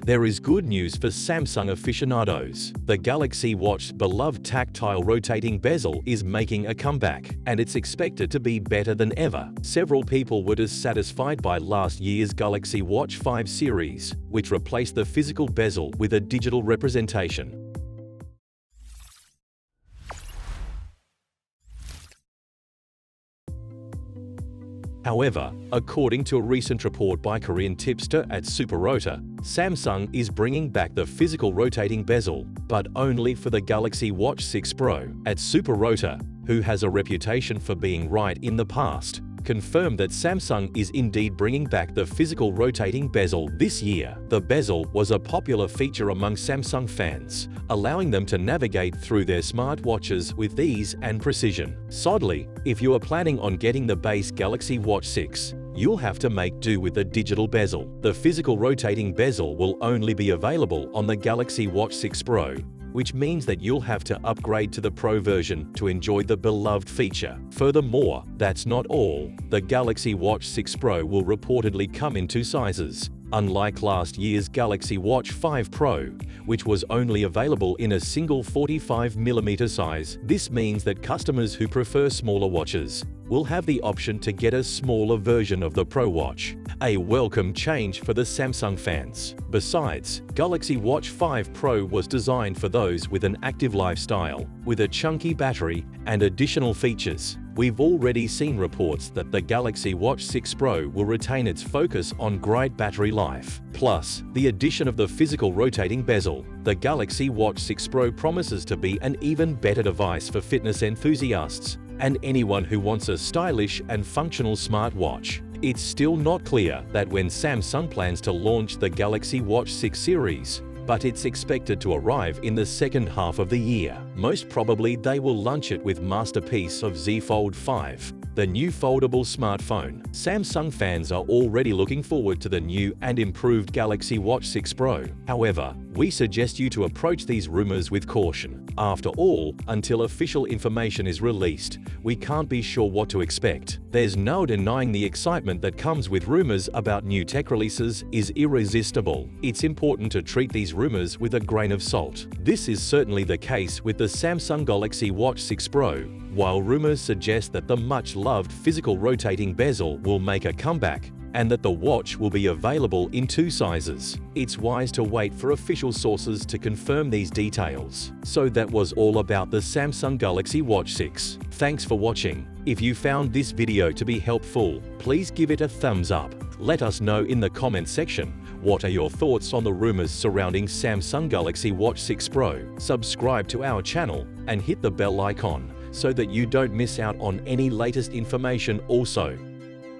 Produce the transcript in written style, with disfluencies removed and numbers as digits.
There is good news for Samsung aficionados. The Galaxy Watch's beloved tactile rotating bezel is making a comeback, and it's expected to be better than ever. Several people were dissatisfied by last year's Galaxy Watch 5 series, which replaced the physical bezel with a digital representation. However, according to a recent report by Korean tipster at Superrota, Samsung is bringing back the physical rotating bezel, but only for the Galaxy Watch 6 Pro. At Superrota, who has a reputation for being right in the past, confirmed that Samsung is indeed bringing back the physical rotating bezel this year. The bezel was a popular feature among Samsung fans, allowing them to navigate through their smartwatches with ease and precision. Sadly, if you are planning on getting the base Galaxy Watch 6, you'll have to make do with a digital bezel. The physical rotating bezel will only be available on the Galaxy Watch 6 Pro, which means that you'll have to upgrade to the Pro version to enjoy the beloved feature. Furthermore, that's not all. The Galaxy Watch 6 Pro will reportedly come in two sizes, unlike last year's Galaxy Watch 5 Pro, which was only available in a single 45mm size. This means that customers who prefer smaller watches will have the option to get a smaller version of the Pro Watch, a welcome change for the Samsung fans. Besides, Galaxy Watch 5 Pro was designed for those with an active lifestyle, with a chunky battery and additional features. We've already seen reports that the Galaxy Watch 6 Pro will retain its focus on great battery life. Plus, the addition of the physical rotating bezel, the Galaxy Watch 6 Pro promises to be an even better device for fitness enthusiasts and anyone who wants a stylish and functional smartwatch. It's still not clear that when Samsung plans to launch the Galaxy Watch 6 series, but it's expected to arrive in the second half of the year. Most probably they will launch it with masterpiece of Z Fold 5, the new foldable smartphone. Samsung fans are already looking forward to the new and improved Galaxy Watch 6 Pro. However, we suggest you to approach these rumors with caution. After all, until official information is released, we can't be sure what to expect. There's no denying the excitement that comes with rumors about new tech releases is irresistible. It's important to treat these rumors with a grain of salt. This is certainly the case with the Samsung Galaxy Watch 6 Pro. While rumors suggest that the much-loved physical rotating bezel will make a comeback, and that the watch will be available in two sizes, it's wise to wait for official sources to confirm these details. So that was all about the Samsung Galaxy Watch 6. Thanks for watching. If you found this video to be helpful, please give it a thumbs up. Let us know in the comment section what are your thoughts on the rumors surrounding Samsung Galaxy Watch 6 Pro. Subscribe to our channel and hit the bell icon so that you don't miss out on any latest information. Also,